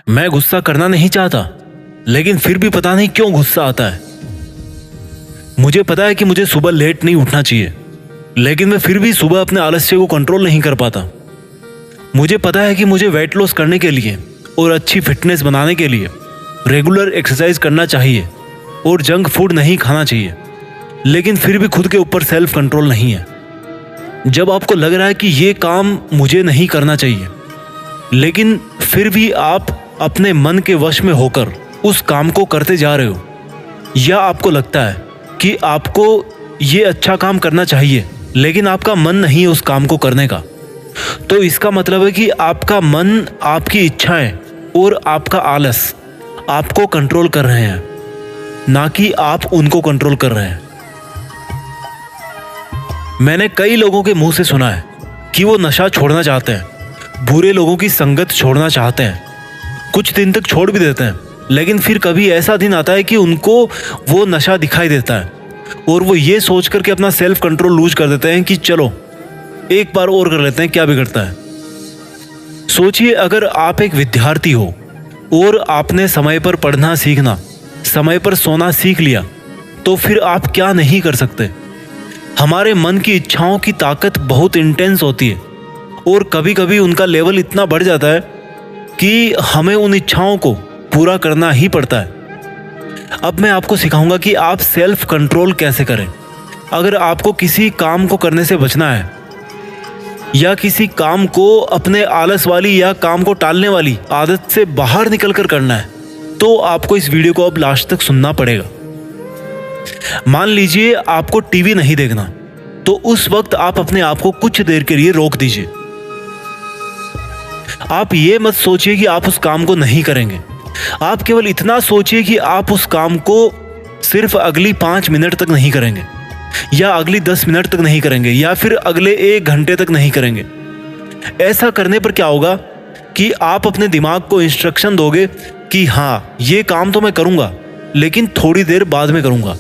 मैं गुस्सा करना नहीं चाहता, लेकिन फिर भी पता नहीं क्यों गुस्सा आता है। मुझे पता है कि मुझे सुबह लेट नहीं उठना चाहिए, लेकिन मैं फिर भी सुबह अपने आलस्य को कंट्रोल नहीं कर पाता। मुझे पता है कि मुझे वेट लॉस करने के लिए और अच्छी फिटनेस बनाने के लिए रेगुलर एक्सरसाइज करना चाहिए और जंक फूड नहीं खाना चाहिए, लेकिन फिर भी खुद के ऊपर सेल्फ कंट्रोल नहीं है। जब आपको लग रहा है कि ये काम मुझे नहीं करना चाहिए, लेकिन फिर भी आप अपने मन के वश में होकर उस काम को करते जा रहे हो, या आपको लगता है कि आपको ये अच्छा काम करना चाहिए लेकिन आपका मन नहीं है उस काम को करने का, तो इसका मतलब है कि आपका मन, आपकी इच्छाएं और आपका आलस आपको कंट्रोल कर रहे हैं, ना कि आप उनको कंट्रोल कर रहे हैं। मैंने कई लोगों के मुंह से सुना है कि वो नशा छोड़ना चाहते हैं, बुरे लोगों की संगत छोड़ना चाहते हैं, कुछ दिन तक छोड़ भी देते हैं, लेकिन फिर कभी ऐसा दिन आता है कि उनको वो नशा दिखाई देता है और वो ये सोच करके अपना सेल्फ कंट्रोल लूज कर देते हैं कि चलो एक बार और कर लेते हैं, क्या बिगड़ता है। सोचिए, अगर आप एक विद्यार्थी हो और आपने समय पर पढ़ना सीखना, समय पर सोना सीख लिया, तो फिर आप क्या नहीं कर सकते। हमारे मन की इच्छाओं की ताकत बहुत इंटेंस होती है और कभी कभी उनका लेवल इतना बढ़ जाता है कि हमें उन इच्छाओं को पूरा करना ही पड़ता है। अब मैं आपको सिखाऊंगा कि आप सेल्फ कंट्रोल कैसे करें। अगर आपको किसी काम को करने से बचना है या किसी काम को अपने आलस वाली या काम को टालने वाली आदत से बाहर निकल कर करना है, तो आपको इस वीडियो को अब लास्ट तक सुनना पड़ेगा। मान लीजिए आपको टीवी नहीं देखना, तो उस वक्त आप अपने आप को कुछ देर के लिए रोक दीजिए। आप ये मत सोचिए कि आप उस काम को नहीं करेंगे, आप केवल इतना सोचिए कि आप उस काम को सिर्फ अगली 5 मिनट तक नहीं करेंगे, या अगली 10 मिनट तक नहीं करेंगे, या फिर अगले 1 घंटे तक नहीं करेंगे। ऐसा करने पर क्या होगा कि आप अपने दिमाग को इंस्ट्रक्शन दोगे कि हाँ, ये काम तो मैं करूंगा, लेकिन थोड़ी देर बाद में करूंगा।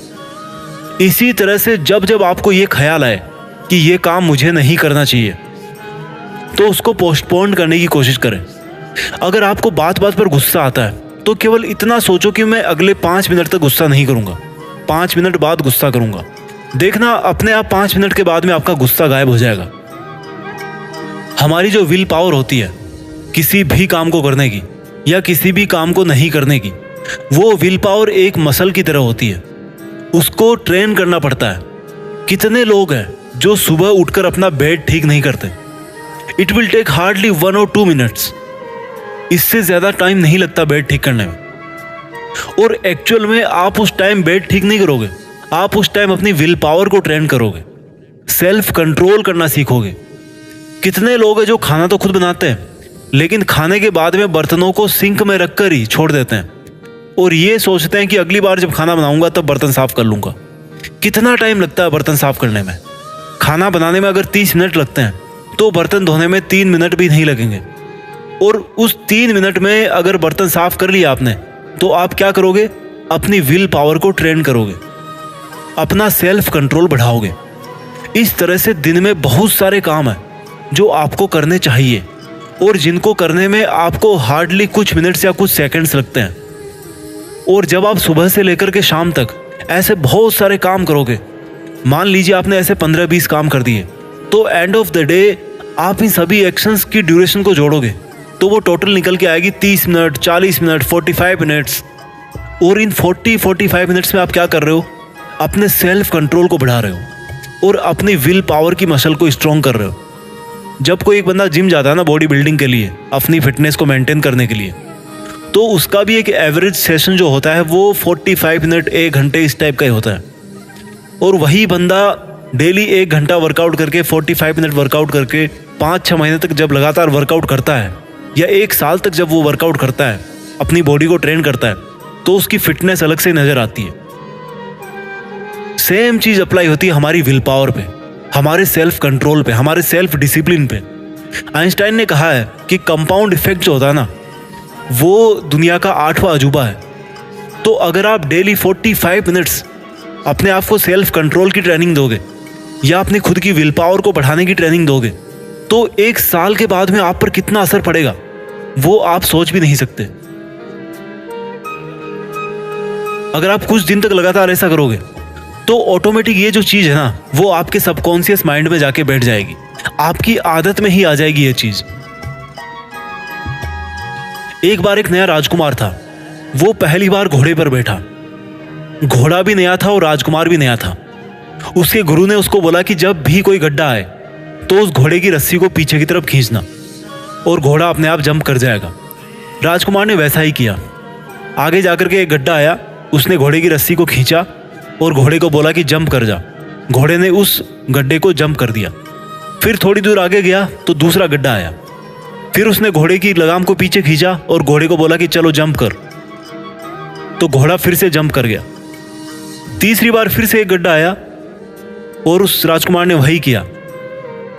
इसी तरह से जब जब आपको ये ख्याल आए कि ये काम मुझे नहीं करना चाहिए, तो उसको पोस्टपोन करने की कोशिश करें। अगर आपको बात बात पर गुस्सा आता है, तो केवल इतना सोचो कि मैं अगले 5 मिनट तक गुस्सा नहीं करूंगा, 5 मिनट बाद गुस्सा करूंगा। देखना, अपने आप 5 मिनट के बाद में आपका गुस्सा गायब हो जाएगा। हमारी जो विल पावर होती है किसी भी काम को करने की या किसी भी काम को नहीं करने की, वो विल पावर एक मसल की तरह होती है, उसको ट्रेन करना पड़ता है। कितने लोग हैं जो सुबह उठकर अपना बेड ठीक नहीं करते। इट विल टेक हार्डली 1 और 2 मिनट्स, इससे ज्यादा टाइम नहीं लगता बेड ठीक करने में। और एक्चुअल में आप उस टाइम बेड ठीक नहीं करोगे, आप उस टाइम अपनी विल पावर को ट्रेन करोगे, सेल्फ कंट्रोल करना सीखोगे। कितने लोग हैं जो खाना तो खुद बनाते हैं, लेकिन खाने के बाद में बर्तनों को सिंक में रखकर ही छोड़ देते हैं और ये सोचते हैं कि अगली बार जब खाना बनाऊंगा तब बर्तन साफ कर लूंगा। कितना टाइम लगता है बर्तन साफ करने में? खाना बनाने में अगर 30 मिनट लगते हैं, तो बर्तन धोने में 3 मिनट भी नहीं लगेंगे। और उस 3 मिनट में अगर बर्तन साफ कर लिया आपने, तो आप क्या करोगे? अपनी विल पावर को ट्रेन करोगे, अपना सेल्फ कंट्रोल बढ़ाओगे। इस तरह से दिन में बहुत सारे काम हैं जो आपको करने चाहिए और जिनको करने में आपको हार्डली कुछ मिनट्स या कुछ सेकंड्स लगते हैं। और जब आप सुबह से लेकर के शाम तक ऐसे बहुत सारे काम करोगे, मान लीजिए आपने ऐसे 15-20 काम कर दिए, तो एंड ऑफ द डे आप इन सभी एक्शंस की ड्यूरेशन को जोड़ोगे तो वो टोटल निकल के आएगी 30 मिनट, 40 मिनट, 45 मिनट्स। और इन 40-45 मिनट्स में आप क्या कर रहे हो? अपने सेल्फ कंट्रोल को बढ़ा रहे हो और अपनी विल पावर की मसल को स्ट्रॉन्ग कर रहे हो। जब कोई एक बंदा जिम जाता है ना, बॉडी बिल्डिंग के लिए, अपनी फिटनेस को मेंटेन करने के लिए, तो उसका भी एक एवरेज सेशन जो होता है वो 45 मिनट, 1 घंटे इस टाइप का ही होता है। और वही बंदा डेली 1 घंटा वर्कआउट करके, 45 मिनट वर्कआउट करके 5-6 महीने तक जब लगातार वर्कआउट करता है, या 1 साल तक जब वो वर्कआउट करता है, अपनी बॉडी को ट्रेन करता है, तो उसकी फिटनेस अलग से नजर आती है। सेम चीज अप्लाई होती है हमारी विल पावर पे, हमारे सेल्फ कंट्रोल पे, हमारे सेल्फ डिसिप्लिन पे। आइंस्टाइन ने कहा है कि कंपाउंड इफेक्ट जो होता है ना, वो दुनिया का 8वां अजूबा है। तो अगर आप डेली 45 मिनट्स अपने आप को सेल्फ कंट्रोल की ट्रेनिंग दोगे या अपनी खुद की विल पावर को बढ़ाने की ट्रेनिंग दोगे, तो 1 साल के बाद में आप पर कितना असर पड़ेगा वो आप सोच भी नहीं सकते। अगर आप कुछ दिन तक लगातार ऐसा करोगे तो ऑटोमेटिक ये जो चीज़ है ना, वो आपके सबकॉन्शियस माइंड में जाके बैठ जाएगी, आपकी आदत में ही आ जाएगी ये चीज़। एक बार एक नया राजकुमार था। वो पहली बार घोड़े पर बैठा। घोड़ा भी नया था और राजकुमार भी नया था। उसके गुरु ने उसको बोला कि जब भी कोई गड्ढा आए तो उस घोड़े की रस्सी को पीछे की तरफ खींचना और घोड़ा अपने आप जंप कर जाएगा। राजकुमार ने वैसा ही किया। आगे जाकर के एक गड्ढा आया, उसने घोड़े की रस्सी को खींचा और घोड़े को बोला कि जंप कर जा। घोड़े ने उस गड्ढे को जंप कर दिया। फिर थोड़ी दूर आगे गया तो दूसरा गड्ढा आया। फिर उसने घोड़े की लगाम को पीछे खींचा और घोड़े को बोला कि चलो जंप कर, तो घोड़ा फिर से जंप कर गया। तीसरी बार फिर से एक गड्ढा आया और उस राजकुमार ने वही किया।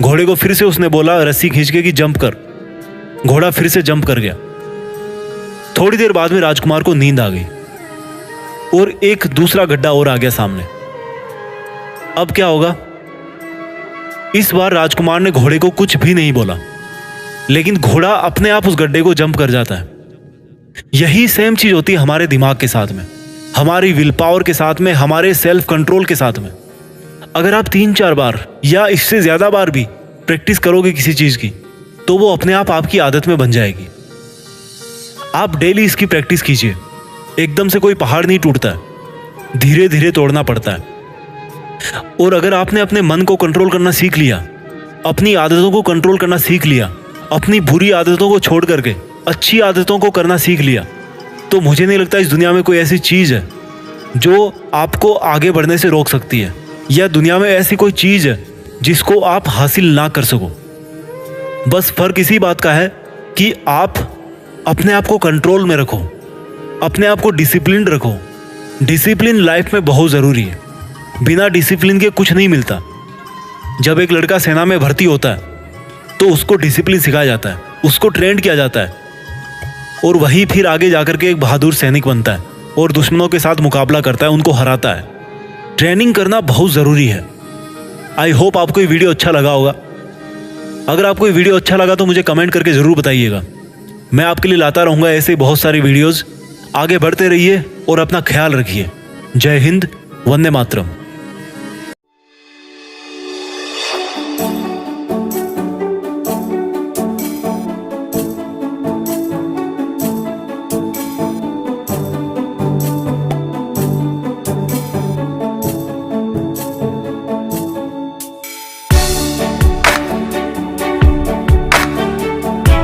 घोड़े को फिर से उसने बोला रस्सी खींच के कि जंप कर। घोड़ा फिर से जंप कर गया। थोड़ी देर बाद में राजकुमार को नींद आ गई और एक दूसरा गड्ढा और आ गया सामने। अब क्या होगा? इस बार राजकुमार ने घोड़े को कुछ भी नहीं बोला, लेकिन घोड़ा अपने आप उस गड्ढे को जंप कर जाता है। यही सेम चीज होती है हमारे दिमाग के साथ में, हमारी विल पावर के साथ में, हमारे सेल्फ कंट्रोल के साथ में। अगर आप 3-4 बार या इससे ज्यादा बार भी प्रैक्टिस करोगे किसी चीज की, तो वो अपने आप आपकी आदत में बन जाएगी। आप डेली इसकी प्रैक्टिस कीजिए। एकदम से कोई पहाड़ नहीं टूटता है, धीरे धीरे तोड़ना पड़ता है। और अगर आपने अपने मन को कंट्रोल करना सीख लिया, अपनी आदतों को कंट्रोल करना सीख लिया, अपनी बुरी आदतों को छोड़ करके अच्छी आदतों को करना सीख लिया, तो मुझे नहीं लगता इस दुनिया में कोई ऐसी चीज़ है जो आपको आगे बढ़ने से रोक सकती है, या दुनिया में ऐसी कोई चीज़ है जिसको आप हासिल ना कर सको। बस फर्क इसी बात का है कि आप अपने आप को कंट्रोल में रखो, अपने आप को डिसिप्लिन रखो। डिसिप्लिन लाइफ में बहुत ज़रूरी है। बिना डिसिप्लिन के कुछ नहीं मिलता। जब एक लड़का सेना में भर्ती होता है तो उसको डिसिप्लिन सिखाया जाता है, उसको ट्रेंड किया जाता है, और वही फिर आगे जाकर के एक बहादुर सैनिक बनता है और दुश्मनों के साथ मुकाबला करता है, उनको हराता है। ट्रेनिंग करना बहुत ज़रूरी है। आई होप आपको ये वीडियो अच्छा लगा होगा। अगर आपको ये वीडियो अच्छा लगा तो मुझे कमेंट करके ज़रूर बताइएगा। मैं आपके लिए लाता रहूँगा ऐसे बहुत सारी वीडियोज़। आगे बढ़ते रहिए और अपना ख्याल रखिए। जय हिंद, वंदे मातरम।